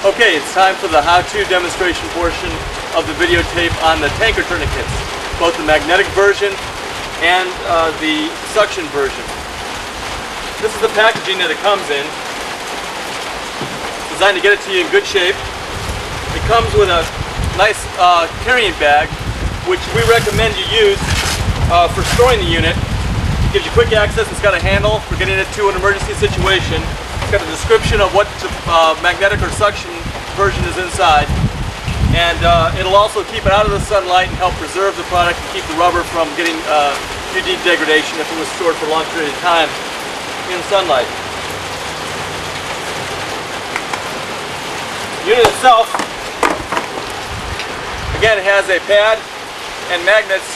Okay, it's time for the how-to demonstration portion of the videotape on the tanker tourniquets, both the magnetic version and the suction version. This is the packaging that it comes in. It's designed to get it to you in good shape. It comes with a nice carrying bag, which we recommend you use for storing the unit. It gives you quick access. It's got a handle for getting it to an emergency situation. It's got a description of what the magnetic or suction version is inside. And it'll also keep it out of the sunlight and help preserve the product and keep the rubber from getting UV degradation if it was stored for a long period of time in sunlight. The unit itself, again, has a pad and magnets.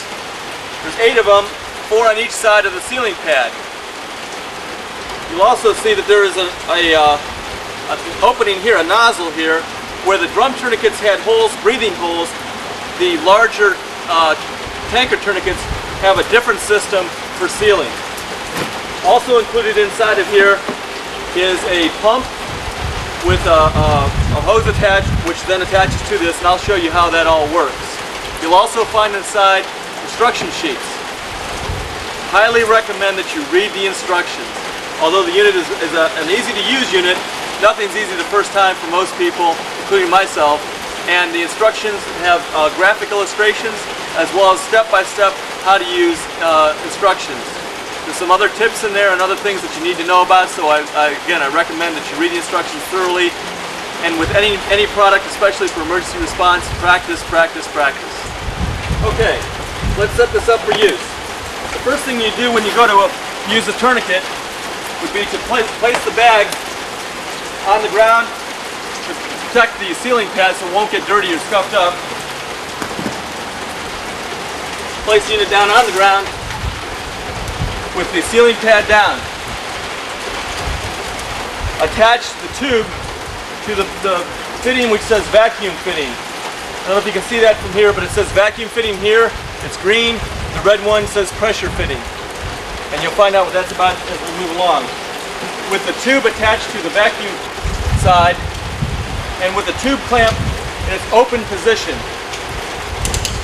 There's 8 of them, 4 on each side of the sealing pad. You'll also see that there is an opening here, a nozzle here, where the drum tourniquets had holes, breathing holes. The larger tanker tourniquets have a different system for sealing. Also included inside of here is a pump with a hose attached, which then attaches to this, and I'll show you how that all works. You'll also find inside instruction sheets. Highly recommend that you read the instructions. Although the unit is an easy-to-use unit, nothing's easy the first time for most people, including myself. And the instructions have graphic illustrations as well as step-by-step how to use instructions. There's some other tips in there and other things that you need to know about, so again, I recommend that you read the instructions thoroughly. And with any product, especially for emergency response, practice, practice, practice. Okay, let's set this up for use. The first thing you do when you go to use a tourniquet would be to place the bag on the ground to protect the sealing pad so it won't get dirty or scuffed up. Place the unit down on the ground with the sealing pad down. Attach the tube to the fitting which says vacuum fitting. I don't know if you can see that from here, but it says vacuum fitting here. It's green. The red one says pressure fitting. And you'll find out what that's about as we move along. With the tube attached to the vacuum side and with the tube clamp in its open position.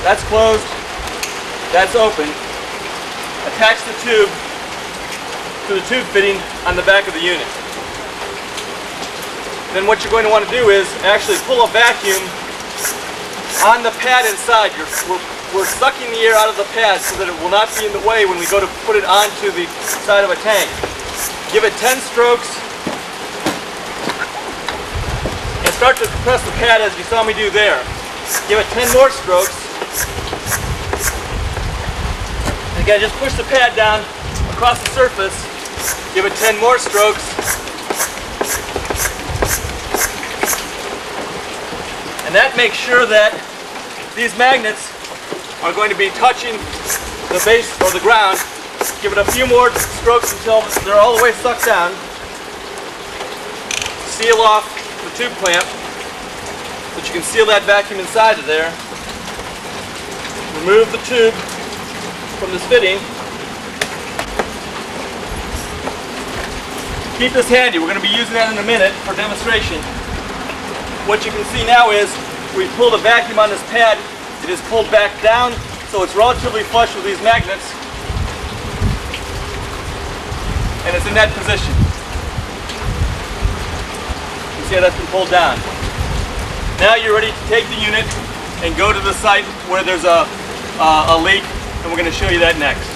That's closed. That's open. Attach the tube to the tube fitting on the back of the unit. Then what you're going to want to do is actually pull a vacuum on the pad inside. We're sucking the air out of the pad so that it will not be in the way when we go to put it onto the side of a tank. Give it 10 strokes and start to compress the pad as you saw me do there. Give it 10 more strokes. Again, just push the pad down across the surface. Give it 10 more strokes. And that makes sure that these magnets are going to be touching the base or the ground. Give it a few more strokes until they're all the way sucked down. Seal off the tube clamp so that you can seal that vacuum inside of there. Remove the tube from this fitting. Keep this handy. We're going to be using that in a minute for demonstration. What you can see now is we pull the vacuum on this pad. It is pulled back down so it's relatively flush with these magnets. And it's in that position. You see how that's been pulled down. Now you're ready to take the unit and go to the site where there's a leak, and we're going to show you that next.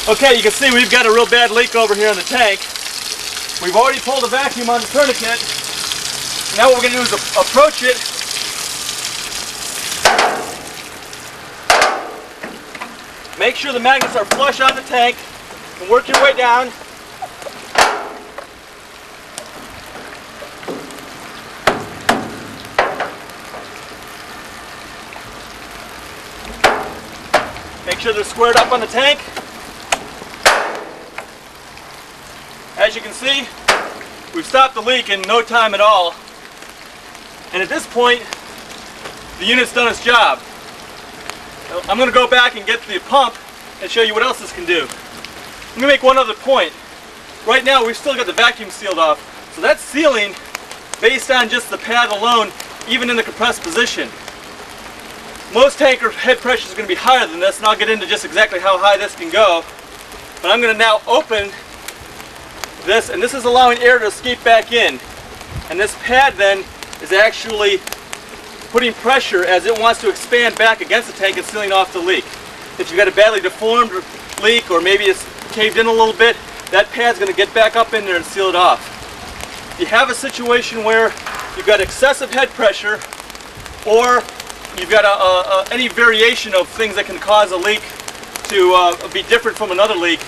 Okay, you can see we've got a real bad leak over here in the tank. We've already pulled the vacuum on the tourniquet. Now what we're going to do is approach it. Make sure the magnets are flush on the tank and work your way down. Make sure they're squared up on the tank. As you can see, we've stopped the leak in no time at all. And at this point, the unit's done its job. I'm going to go back and get the pump and show you what else this can do. Let me make one other point. right now we've still got the vacuum sealed off. So that's sealing based on just the pad alone, even in the compressed position. Most tanker head pressures are going to be higher than this, and I'll get into just exactly how high this can go. But I'm going to now open this, and this is allowing air to escape back in. And this pad then is actually putting pressure as it wants to expand back against the tank and sealing off the leak. If you've got a badly deformed leak, or maybe it's caved in a little bit, that pad's going to get back up in there and seal it off. If you have a situation where you've got excessive head pressure, or you've got any variation of things that can cause a leak to be different from another leak,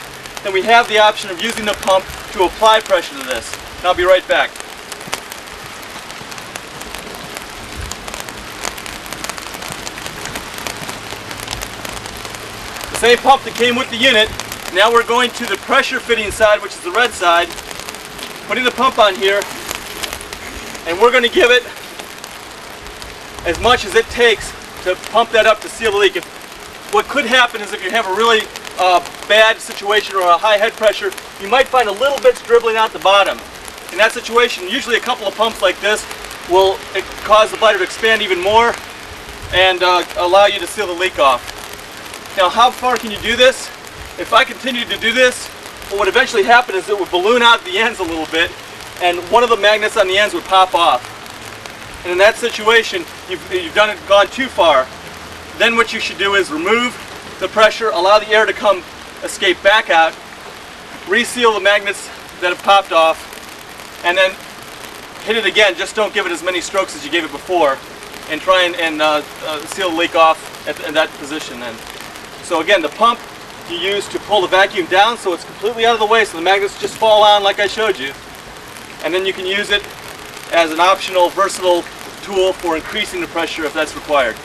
then we have the option of using the pump to apply pressure to this. And I'll be right back. The same pump that came with the unit. Now we're going to the pressure fitting side, which is the red side, putting the pump on here, and we're going to give it as much as it takes to pump that up to seal the leak. What could happen is if you have a really bad situation or a high head pressure, you might find a little bit dribbling out the bottom. In that situation, usually a couple of pumps like this will cause the bladder to expand even more and allow you to seal the leak off. Now, how far can you do this? If I continue to do this, what would eventually happen is it would balloon out the ends a little bit, and one of the magnets on the ends would pop off. And in that situation, you've gone too far. Then what you should do is remove the pressure, allow the air to escape back out, reseal the magnets that have popped off, and then hit it again. Just don't give it as many strokes as you gave it before, and try and seal the leak off in that position then. So again, the pump you use to pull the vacuum down so it's completely out of the way, so the magnets just fall on like I showed you. And then you can use it as an optional versatile tool for increasing the pressure if that's required.